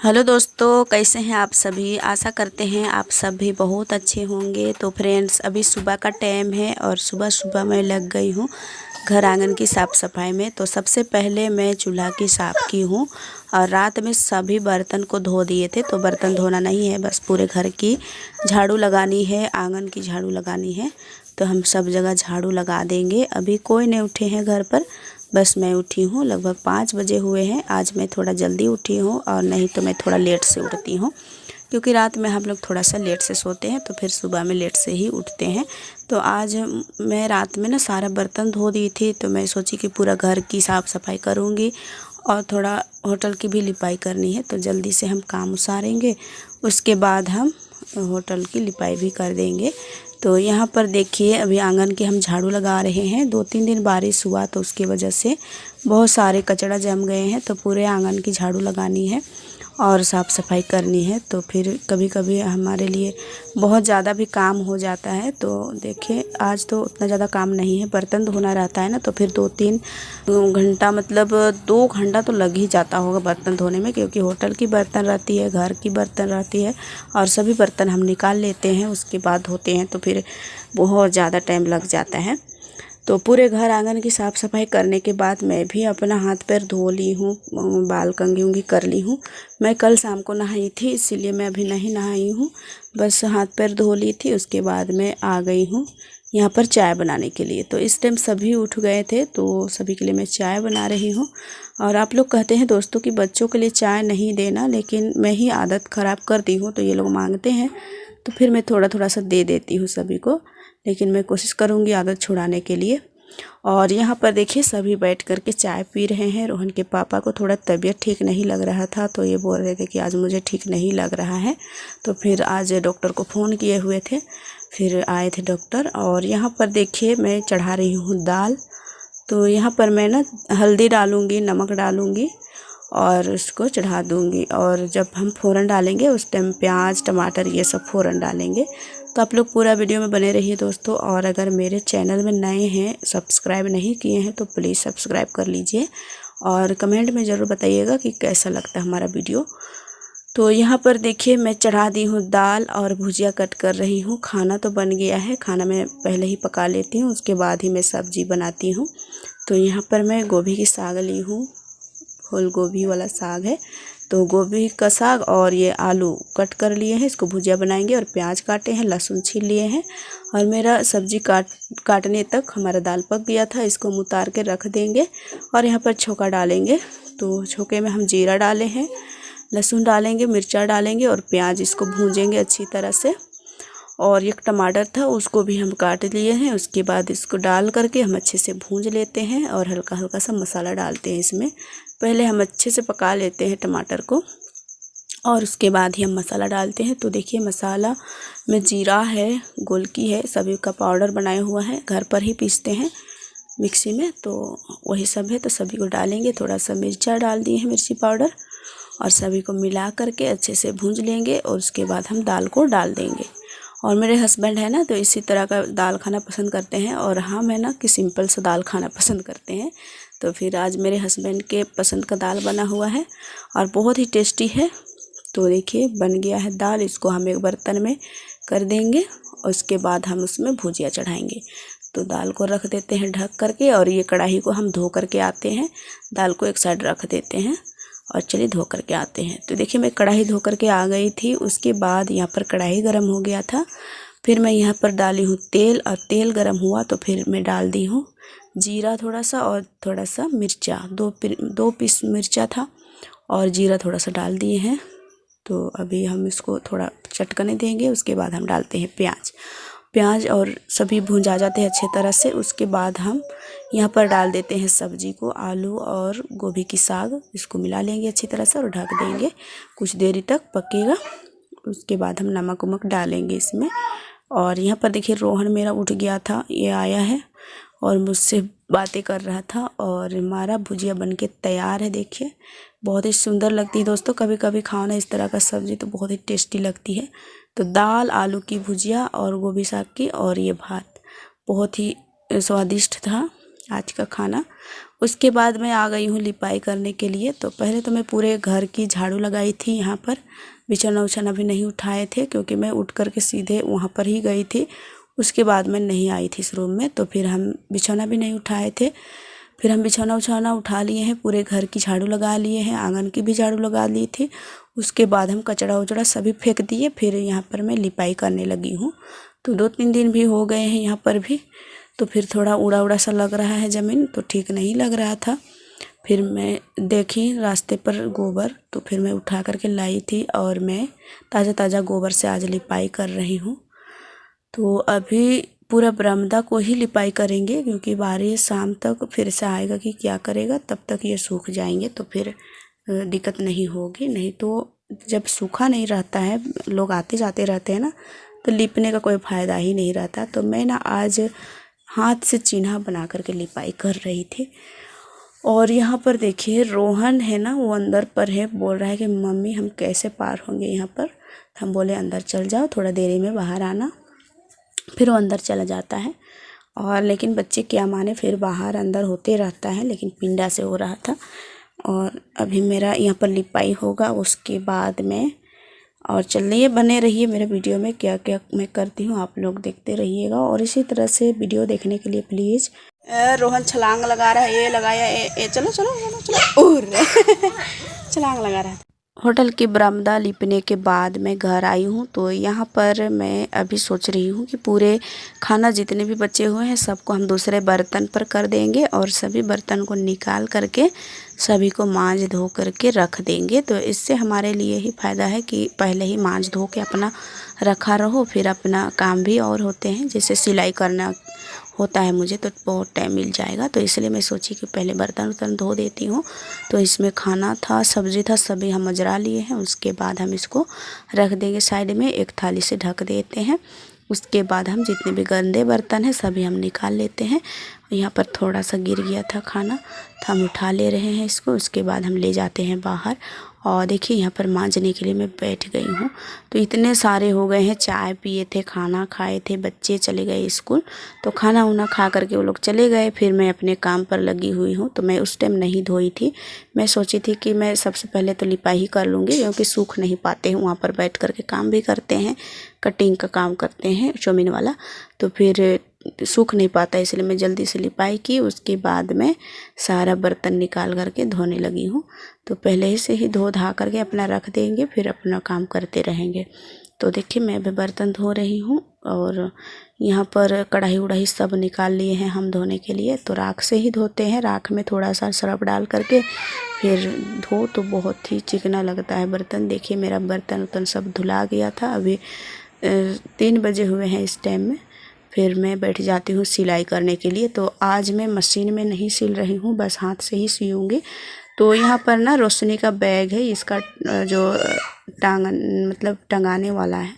Hello दोस्तों, कैसे हैं आप सभी। आशा करते हैं आप सभी बहुत अच्छे होंगे। तो फ्रेंड्स, अभी सुबह का टाइम है और सुबह सुबह मैं लग गई हूँ घर आंगन की साफ़ सफाई में। तो सबसे पहले मैं चूल्हा की साफ़ की हूँ और रात में सभी बर्तन को धो दिए थे। तो बर्तन धोना नहीं है, बस पूरे घर की झाड़ू लगानी है, आंगन की झाड़ू लगानी है। तो हम सब जगह झाड़ू लगा देंगे। अभी कोई नहीं उठे हैं घर पर, बस मैं उठी हूँ। लगभग 5 बजे हुए हैं। आज मैं थोड़ा जल्दी उठी हूँ और नहीं तो मैं थोड़ा लेट से उठती हूँ, क्योंकि रात में हम लोग थोड़ा सा लेट से सोते हैं तो फिर सुबह में लेट से ही उठते हैं। तो आज मैं रात में ना सारा बर्तन धो दी थी, तो मैं सोची कि पूरा घर की साफ़ सफाई करूँगी और थोड़ा होटल की भी लिपाई करनी है। तो जल्दी से हम काम उसारेंगे, उसके बाद हम होटल की लिपाई भी कर देंगे। तो यहाँ पर देखिए, अभी आंगन की हम झाड़ू लगा रहे हैं। 2-3 दिन बारिश हुआ तो उसकी वजह से बहुत सारे कचरा जम गए हैं। तो पूरे आंगन की झाड़ू लगानी है और साफ़ सफाई करनी है। तो फिर कभी कभी हमारे लिए बहुत ज़्यादा भी काम हो जाता है। तो देखिए, आज तो उतना ज़्यादा काम नहीं है। बर्तन धोना रहता है ना, तो फिर 2-3 घंटा, मतलब 2 घंटा तो लग ही जाता होगा बर्तन धोने में, क्योंकि होटल की बर्तन रहती है, घर की बर्तन रहती है और सभी बर्तन हम निकाल लेते हैं, उसके बाद धोते हैं। तो फिर बहुत ज़्यादा टाइम लग जाता है। तो पूरे घर आंगन की साफ़ सफाई करने के बाद मैं भी अपना हाथ पैर धो ली हूँ, बाल कंघी उंगी कर ली हूँ। मैं कल शाम को नहाई थी, इसीलिए मैं अभी नहीं नहाई हूँ। बस हाथ पैर धो ली थी, उसके बाद मैं आ गई हूँ यहाँ पर चाय बनाने के लिए। तो इस टाइम सभी उठ गए थे, तो सभी के लिए मैं चाय बना रही हूँ। और आप लोग कहते हैं दोस्तों कि बच्चों के लिए चाय नहीं देना, लेकिन मैं ही आदत ख़राब कर दी हूँ। तो ये लोग मांगते हैं तो फिर मैं थोड़ा थोड़ा सा दे देती हूँ सभी को, लेकिन मैं कोशिश करूँगी आदत छुड़ाने के लिए। और यहाँ पर देखिए, सभी बैठ कर के चाय पी रहे हैं। रोहन के पापा को थोड़ा तबीयत ठीक नहीं लग रहा था, तो ये बोल रहे थे कि आज मुझे ठीक नहीं लग रहा है। तो फिर आज डॉक्टर को फ़ोन किए हुए थे, फिर आए थे डॉक्टर। और यहाँ पर देखिए, मैं चढ़ा रही हूँ दाल। तो यहाँ पर मैं ना हल्दी डालूँगी, नमक डालूँगी और उसको चढ़ा दूँगी। और जब हम फ़ौरन डालेंगे उस टाइम प्याज टमाटर ये सब फ़ौरन डालेंगे। तो आप लोग पूरा वीडियो में बने रहिए दोस्तों। और अगर मेरे चैनल में नए हैं, सब्सक्राइब नहीं किए हैं, तो प्लीज़ सब्सक्राइब कर लीजिए और कमेंट में ज़रूर बताइएगा कि कैसा लगता है हमारा वीडियो। तो यहाँ पर देखिए, मैं चढ़ा दी हूँ दाल और भुजिया कट कर रही हूँ। खाना तो बन गया है, खाना मैं पहले ही पका लेती हूँ, उसके बाद ही मैं सब्ज़ी बनाती हूँ। तो यहाँ पर मैं गोभी की साग ली हूँ, फूल गोभी वाला साग है। तो गोभी का साग और ये आलू कट कर लिए हैं, इसको भुजिया बनाएंगे। और प्याज काटे हैं, लहसुन छील लिए हैं। और मेरा सब्जी काटने तक हमारा दाल पक गया था, इसको हम उतार के रख देंगे और यहाँ पर छोंका डालेंगे। तो छोंके में हम जीरा डाले हैं, लहसुन डालेंगे, मिर्चा डालेंगे और प्याज, इसको भूंजेंगे अच्छी तरह से। और एक टमाटर था, उसको भी हम काट लिए हैं। उसके बाद इसको डाल करके हम अच्छे से भूंज लेते हैं और हल्का हल्का सा मसाला डालते हैं इसमें। पहले हम अच्छे से पका लेते हैं टमाटर को और उसके बाद ही हम मसाला डालते हैं। तो देखिए, मसाला में जीरा है, गोलकी है, सभी का पाउडर बनाया हुआ है, घर पर ही पीसते हैं मिक्सी में। तो वही सब है, तो सभी को डालेंगे। थोड़ा सा मिर्चा डाल दिए हैं, मिर्ची पाउडर, और सभी को मिला करके अच्छे से भूंज लेंगे। और उसके बाद हम दाल को डाल देंगे। और मेरे हस्बैंड है ना, तो इसी तरह का दाल खाना पसंद करते हैं, और हम है ना कि सिंपल सा दाल खाना पसंद करते हैं। तो फिर आज मेरे हस्बैंड के पसंद का दाल बना हुआ है और बहुत ही टेस्टी है। तो देखिए, बन गया है दाल, इसको हम एक बर्तन में कर देंगे और उसके बाद हम उसमें भुजिया चढ़ाएंगे। तो दाल को रख देते हैं ढक करके, और ये कढ़ाई को हम धो करके आते हैं। दाल को एक साइड रख देते हैं और चलिए धो करके आते हैं। तो देखिए, मैं कढ़ाई धो करके आ गई थी। उसके बाद यहाँ पर कढ़ाई गर्म हो गया था, फिर मैं यहाँ पर डाली हूँ तेल, और तेल गर्म हुआ तो फिर मैं डाल दी हूँ जीरा थोड़ा सा और थोड़ा सा मिर्चा, 2 पीस मिर्चा था और जीरा थोड़ा सा डाल दिए हैं। तो अभी हम इसको थोड़ा चटकने देंगे। उसके बाद हम डालते हैं प्याज और सभी भुंजा जाते हैं अच्छे तरह से। उसके बाद हम यहाँ पर डाल देते हैं सब्जी को, आलू और गोभी की साग, इसको मिला लेंगे अच्छी तरह से और ढक देंगे, कुछ देरी तक पकेगा। उसके बाद हम नमक वमक डालेंगे इसमें। और यहाँ पर देखिए, रोहन मेरा उठ गया था, ये आया है और मुझसे बातें कर रहा था। और हमारा भुजिया बनके तैयार है। देखिए, बहुत ही सुंदर लगती है दोस्तों। कभी कभी खाओ ना इस तरह का सब्ज़ी, तो बहुत ही टेस्टी लगती है। तो दाल, आलू की भुजिया और गोभी साग की और ये भात, बहुत ही स्वादिष्ट था आज का खाना। उसके बाद मैं आ गई हूँ लिपाई करने के लिए। तो पहले तो मैं पूरे घर की झाड़ू लगाई थी। यहाँ पर बिछाना उछाना भी नहीं उठाए थे क्योंकि मैं उठ कर के सीधे वहाँ पर ही गई थी। उसके बाद मैं नहीं आई थी इस रूम में, तो फिर हम बिछाना भी नहीं उठाए थे। फिर हम बिछाना उछाना उठा लिए हैं, पूरे घर की झाड़ू लगा लिए हैं, आंगन की भी झाड़ू लगा ली थी। उसके बाद हम कचरा उचड़ा सभी फेंक दिए। फिर यहाँ पर मैं लिपाई करने लगी हूँ। तो 2-3 दिन भी हो गए हैं यहाँ पर भी। तो फिर थोड़ा उड़ा उड़ा सा लग रहा है ज़मीन, तो ठीक नहीं लग रहा था। फिर मैं देखी रास्ते पर गोबर, तो फिर मैं उठा करके लाई थी और मैं ताज़ा ताज़ा गोबर से आज लिपाई कर रही हूँ। तो अभी पूरा बरामदा को ही लिपाई करेंगे क्योंकि बारिश शाम तक फिर से आएगा कि क्या करेगा, तब तक ये सूख जाएंगे तो फिर दिक्कत नहीं होगी। नहीं तो जब सूखा नहीं रहता है, लोग आते जाते रहते हैं ना, तो लिपने का कोई फ़ायदा ही नहीं रहता। तो मैं ना आज हाथ से चिन्हा बना करके लिपाई कर रही थी। और यहाँ पर देखिए रोहन है ना, वो अंदर पर है, बोल रहा है कि मम्मी हम कैसे पार होंगे यहाँ पर। हम बोले अंदर चल जाओ, थोड़ा देरी में बाहर आना। फिर वो अंदर चला जाता है। और लेकिन बच्चे क्या माने, फिर बाहर अंदर होते रहता है, लेकिन पिंडा से हो रहा था। और अभी मेरा यहाँ पर लिपाई होगा, उसके बाद में और चलिए बने रहिए मेरे वीडियो में, क्या क्या मैं करती हूँ आप लोग देखते रहिएगा। और इसी तरह से वीडियो देखने के लिए प्लीज़। रोहन छलांग लगा रहा है, ये लगाया चलो चलो चलो चलो और छलांग लगा रहा है। होटल की बरामदा लिपने के बाद मैं घर आई हूँ। तो यहाँ पर मैं अभी सोच रही हूँ कि पूरे खाना जितने भी बचे हुए हैं सबको हम दूसरे बर्तन पर कर देंगे और सभी बर्तन को निकाल करके सभी को मांज धो करके रख देंगे। तो इससे हमारे लिए ही फ़ायदा है कि पहले ही मांज धो के अपना रखा रहो, फिर अपना काम भी और होते हैं, जैसे सिलाई करना होता है मुझे तो बहुत टाइम मिल जाएगा। तो इसलिए मैं सोची कि पहले बर्तन वर्तन धो देती हूँ। तो इसमें खाना था, सब्ज़ी था, सभी हम मजरा लिए हैं। उसके बाद हम इसको रख देंगे साइड में, एक थाली से ढक देते हैं। उसके बाद हम जितने भी गंदे बर्तन हैं सभी हम निकाल लेते हैं। यहाँ पर थोड़ा सा गिर गया था खाना, तो हम उठा ले रहे हैं इसको। उसके बाद हम ले जाते हैं बाहर। और देखिए यहाँ पर मांजने के लिए मैं बैठ गई हूँ। तो इतने सारे हो गए हैं, चाय पिए थे, खाना खाए थे, बच्चे चले गए स्कूल। तो खाना उना खा करके वो लोग चले गए, फिर मैं अपने काम पर लगी हुई हूँ। तो मैं उस टाइम नहीं धोई थी, मैं सोची थी कि मैं सबसे पहले तो लिपाई ही कर लूँगी क्योंकि सूख नहीं पाते हैं, वहाँ पर बैठ करके काम भी करते हैं, कटिंग का काम करते हैं चौमिन वाला, तो फिर सूख नहीं पाता, इसलिए मैं जल्दी से लिपाई की। उसके बाद मैं सारा बर्तन निकाल करके धोने लगी हूँ। तो पहले ही से ही धो धा करके अपना रख देंगे, फिर अपना काम करते रहेंगे। तो देखिए मैं भी बर्तन धो रही हूँ और यहाँ पर कढ़ाई उढ़ाई सब निकाल लिए हैं हम धोने के लिए। तो राख से ही धोते हैं, राख में थोड़ा सा सरफ डाल करके फिर धो तो बहुत ही चिकना लगता है बर्तन। देखिए मेरा बर्तन उतन सब धुला गया था। अभी 3 बजे हुए हैं इस टाइम में। फिर मैं बैठ जाती हूँ सिलाई करने के लिए। तो आज मैं मशीन में नहीं सिल रही हूँ, बस हाथ से ही सिलूँगी। तो यहाँ पर ना रोशनी का बैग है, इसका जो मतलब टंगाने वाला है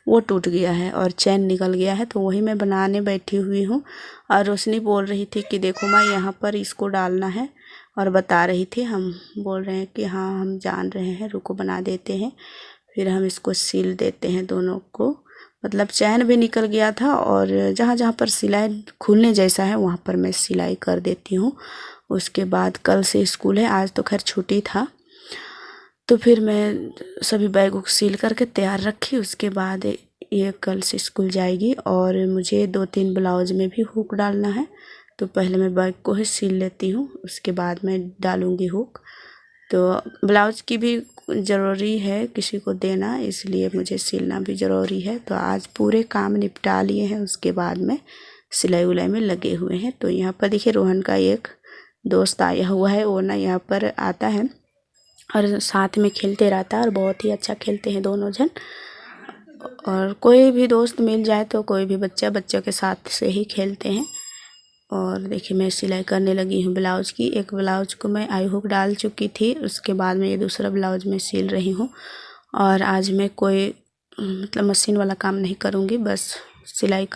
वो टूट गया है और चैन निकल गया है, तो वही मैं बनाने बैठी हुई हूँ। और रोशनी बोल रही थी कि देखो माँ यहाँ पर इसको डालना है, और बता रही थी। हम बोल रहे हैं कि हाँ हम जान रहे हैं, रुको बना देते हैं। फिर हम इसको सिल देते हैं दोनों को। मतलब चैन भी निकल गया था और जहाँ जहाँ पर सिलाई खुलने जैसा है वहाँ पर मैं सिलाई कर देती हूँ। उसके बाद कल से स्कूल है, आज तो खैर छुट्टी था। तो फिर मैं सभी बैगों को सील करके तैयार रखी। उसके बाद ये कल से स्कूल जाएगी। और मुझे 2-3 ब्लाउज में भी हुक डालना है, तो पहले मैं बैग को ही सील लेती हूँ, उसके बाद मैं डालूँगी हुक। तो ब्लाउज की भी ज़रूरी है किसी को देना, इसलिए मुझे सिलना भी ज़रूरी है। तो आज पूरे काम निपटा लिए हैं, उसके बाद में सिलाई उलाई में लगे हुए हैं। तो यहाँ पर देखिए रोहन का एक दोस्त आया हुआ है, वो ना यहाँ पर आता है और साथ में खेलते रहता है और बहुत ही अच्छा खेलते हैं दोनों जन। और कोई भी दोस्त मिल जाए तो कोई भी बच्चों के साथ से ही खेलते हैं। और देखिए मैं सिलाई करने लगी हूँ ब्लाउज़ की। एक ब्लाउज को मैं आई हुक डाल चुकी थी, उसके बाद में ये दूसरा ब्लाउज मैं सिल रही हूँ। और आज मैं कोई मतलब मशीन वाला काम नहीं करूँगी, बस सिलाई कर